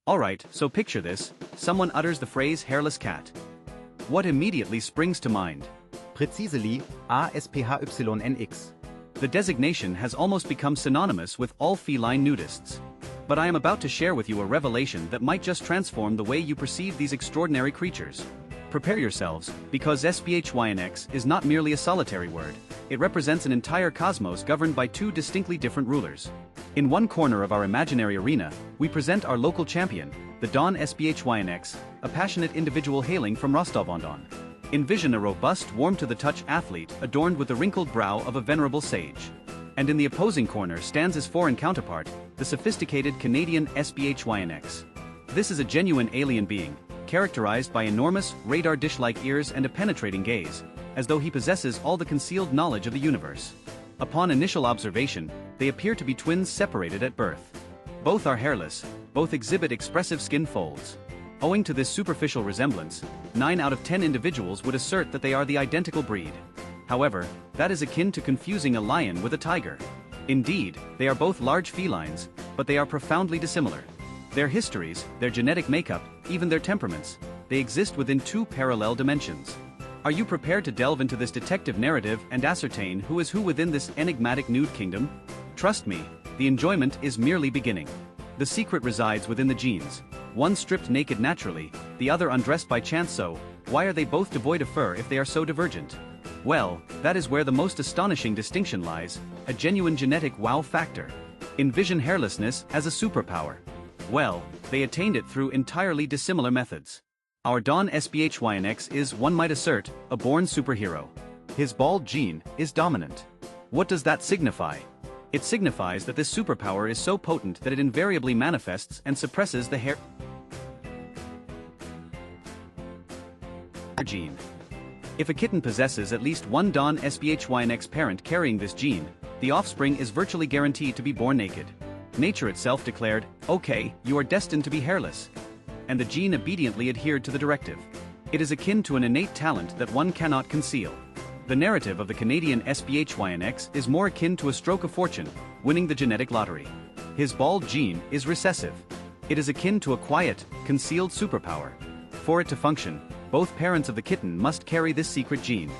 Alright, so picture this, someone utters the phrase hairless cat. What immediately springs to mind? Präzisely, ASPHYNX. The designation has almost become synonymous with all feline nudists. But I am about to share with you a revelation that might just transform the way you perceive these extraordinary creatures. Prepare yourselves, because SPHYNX is not merely a solitary word, it represents an entire cosmos governed by two distinctly different rulers. In one corner of our imaginary arena, we present our local champion, the Don SPHYNX, a passionate individual hailing from Rostov-on-Don. Envision a robust, warm-to-the-touch athlete adorned with the wrinkled brow of a venerable sage. And in the opposing corner stands his foreign counterpart, the sophisticated Canadian SPHYNX. This is a genuine alien being, characterized by enormous, radar dish-like ears and a penetrating gaze, as though he possesses all the concealed knowledge of the universe. Upon initial observation, they appear to be twins separated at birth. Both are hairless, both exhibit expressive skin folds. Owing to this superficial resemblance, 9 out of 10 individuals would assert that they are the identical breed. However, that is akin to confusing a lion with a tiger. Indeed, they are both large felines, but they are profoundly dissimilar. Their histories, their genetic makeup, even their temperaments, they exist within two parallel dimensions. Are you prepared to delve into this detective narrative and ascertain who is who within this enigmatic nude kingdom? Trust me, the enjoyment is merely beginning. The secret resides within the genes. One stripped naked naturally, the other undressed by chance. So, why are they both devoid of fur if they are so divergent? Well, that is where the most astonishing distinction lies, a genuine genetic wow factor. Envision hairlessness as a superpower. Well, they attained it through entirely dissimilar methods. Our Don SPHYNX is, one might assert, a born superhero. His bald gene is dominant. What does that signify? It signifies that this superpower is so potent that it invariably manifests and suppresses the hair gene. If a kitten possesses at least one Don SPHYNX parent carrying this gene, the offspring is virtually guaranteed to be born naked. Nature itself declared, "Okay, you are destined to be hairless." And the gene obediently adhered to the directive. It is akin to an innate talent that one cannot conceal. The narrative of the Canadian SPHYNX is more akin to a stroke of fortune, winning the genetic lottery. His bald gene is recessive. It is akin to a quiet, concealed superpower. For it to function, both parents of the kitten must carry this secret gene.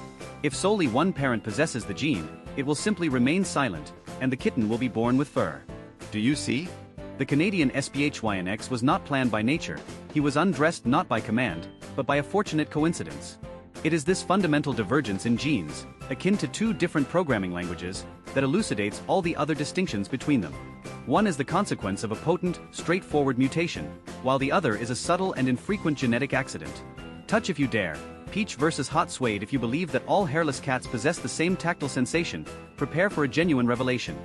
If solely one parent possesses the gene, it will simply remain silent, and the kitten will be born with fur. Do you see? The Canadian SPHYNX was not planned by nature, he was undressed not by command, but by a fortunate coincidence. It is this fundamental divergence in genes, akin to two different programming languages, that elucidates all the other distinctions between them. One is the consequence of a potent, straightforward mutation, while the other is a subtle and infrequent genetic accident. Touch if you dare, peach versus hot suede. If you believe that all hairless cats possess the same tactile sensation, prepare for a genuine revelation.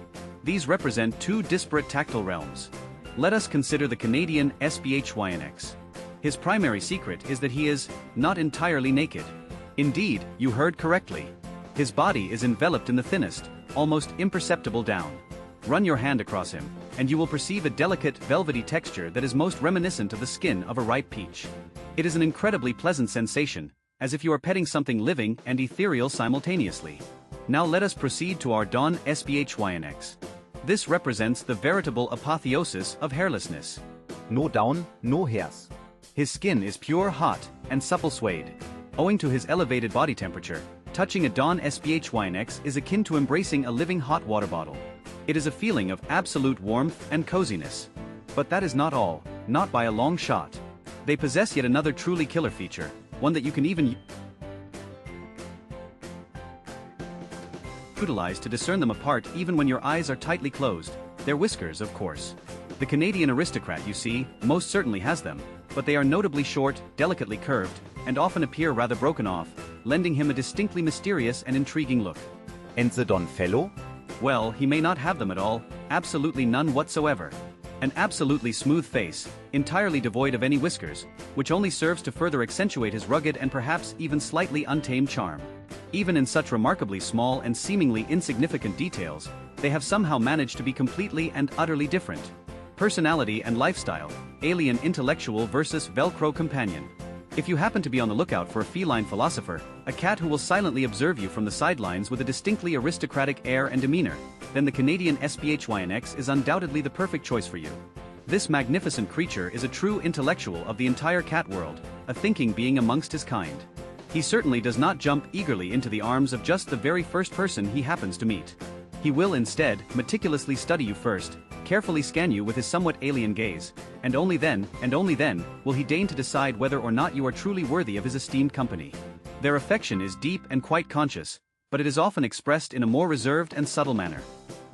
These represent two disparate tactile realms. Let us consider the Canadian SPHYNX. His primary secret is that he is not entirely naked. Indeed, you heard correctly. His body is enveloped in the thinnest, almost imperceptible down. Run your hand across him, and you will perceive a delicate, velvety texture that is most reminiscent of the skin of a ripe peach. It is an incredibly pleasant sensation, as if you are petting something living and ethereal simultaneously. Now let us proceed to our Don SPHYNX. This represents the veritable apotheosis of hairlessness. No down, no hairs. His skin is pure hot and supple suede. Owing to his elevated body temperature, touching a Don SPHYNX is akin to embracing a living hot water bottle. It is a feeling of absolute warmth and coziness. But that is not all, not by a long shot. They possess yet another truly killer feature, one that you can even utilize to discern them apart even when your eyes are tightly closed. Their whiskers, of course. The Canadian aristocrat, you see, most certainly has them, but they are notably short, delicately curved, and often appear rather broken off, lending him a distinctly mysterious and intriguing look. And the Don fellow? Well, he may not have them at all, absolutely none whatsoever. An absolutely smooth face, entirely devoid of any whiskers, which only serves to further accentuate his rugged and perhaps even slightly untamed charm. Even in such remarkably small and seemingly insignificant details, they have somehow managed to be completely and utterly different. Personality and lifestyle, alien intellectual versus Velcro companion. If you happen to be on the lookout for a feline philosopher, a cat who will silently observe you from the sidelines with a distinctly aristocratic air and demeanor, then the Canadian SPHYNX is undoubtedly the perfect choice for you. This magnificent creature is a true intellectual of the entire cat world, a thinking being amongst his kind. He certainly does not jump eagerly into the arms of just the very first person he happens to meet. He will instead meticulously study you first, carefully scan you with his somewhat alien gaze, and only then, will he deign to decide whether or not you are truly worthy of his esteemed company. Their affection is deep and quite conscious, but it is often expressed in a more reserved and subtle manner.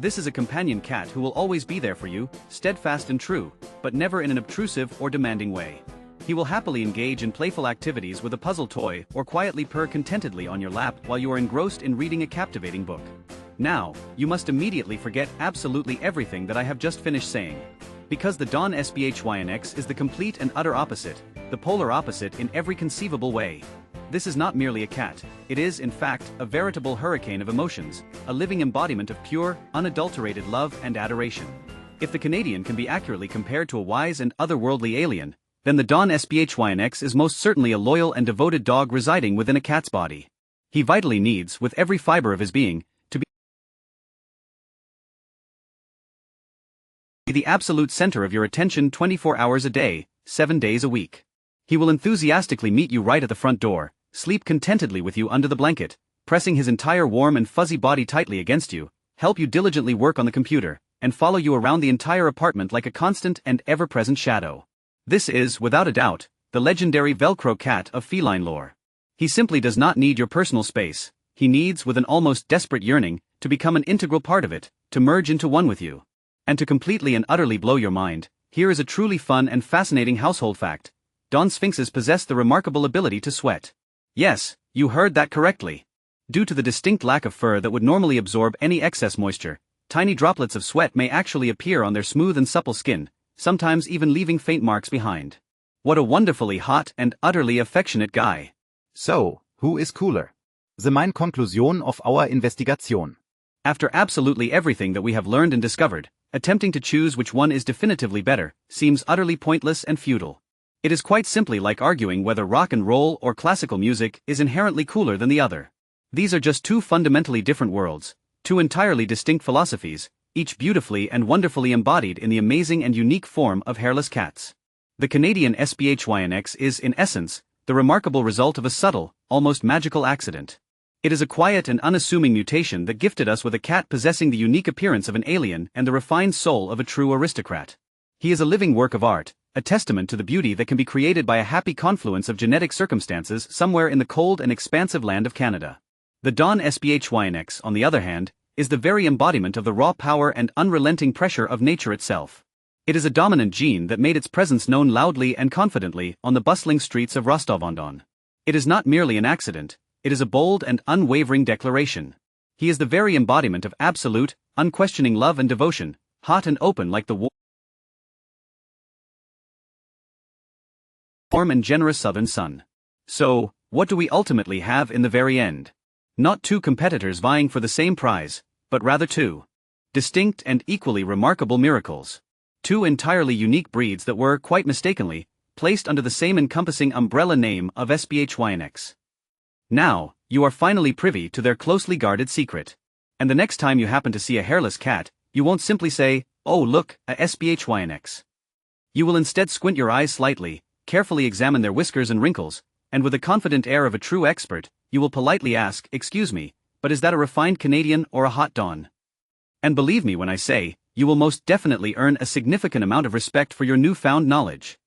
This is a companion cat who will always be there for you, steadfast and true, but never in an obtrusive or demanding way. He will happily engage in playful activities with a puzzle toy or quietly purr contentedly on your lap while you are engrossed in reading a captivating book. Now, you must immediately forget absolutely everything that I have just finished saying. Because the Don Sphynx is the complete and utter opposite, the polar opposite in every conceivable way. This is not merely a cat, it is, in fact, a veritable hurricane of emotions, a living embodiment of pure, unadulterated love and adoration. If the Canadian can be accurately compared to a wise and otherworldly alien, then the Don Sphynx is most certainly a loyal and devoted dog residing within a cat's body. He vitally needs, with every fiber of his being, to be the absolute center of your attention 24 hours a day, 7 days a week. He will enthusiastically meet you right at the front door, sleep contentedly with you under the blanket, pressing his entire warm and fuzzy body tightly against you, help you diligently work on the computer, and follow you around the entire apartment like a constant and ever-present shadow. This is, without a doubt, the legendary Velcro cat of feline lore. He simply does not need your personal space, he needs, with an almost desperate yearning, to become an integral part of it, to merge into one with you. And to completely and utterly blow your mind, here is a truly fun and fascinating household fact. Don Sphynxes possess the remarkable ability to sweat. Yes, you heard that correctly. Due to the distinct lack of fur that would normally absorb any excess moisture, tiny droplets of sweat may actually appear on their smooth and supple skin, sometimes even leaving faint marks behind. What a wonderfully hot and utterly affectionate guy. So, who is cooler? The main conclusion of our investigation. After absolutely everything that we have learned and discovered, attempting to choose which one is definitively better seems utterly pointless and futile. It is quite simply like arguing whether rock and roll or classical music is inherently cooler than the other. These are just two fundamentally different worlds, two entirely distinct philosophies, each beautifully and wonderfully embodied in the amazing and unique form of hairless cats. The Canadian Sphynx is, in essence, the remarkable result of a subtle, almost magical accident. It is a quiet and unassuming mutation that gifted us with a cat possessing the unique appearance of an alien and the refined soul of a true aristocrat. He is a living work of art, a testament to the beauty that can be created by a happy confluence of genetic circumstances somewhere in the cold and expansive land of Canada. The Don Sphynx, on the other hand, is the very embodiment of the raw power and unrelenting pressure of nature itself. It is a dominant gene that made its presence known loudly and confidently on the bustling streets of Rostov-on-Don. It is not merely an accident, it is a bold and unwavering declaration. He is the very embodiment of absolute, unquestioning love and devotion, hot and open like the warm and generous southern sun. So, what do we ultimately have in the very end? Not two competitors vying for the same prize, but rather two distinct and equally remarkable miracles. Two entirely unique breeds that were, quite mistakenly, placed under the same encompassing umbrella name of Sphynx. Now, you are finally privy to their closely guarded secret. And the next time you happen to see a hairless cat, you won't simply say, "Oh look, a Sphynx." You will instead squint your eyes slightly, carefully examine their whiskers and wrinkles, and with the confident air of a true expert, you will politely ask, "Excuse me, but is that a refined Canadian or a hot Don?" And believe me when I say, you will most definitely earn a significant amount of respect for your newfound knowledge.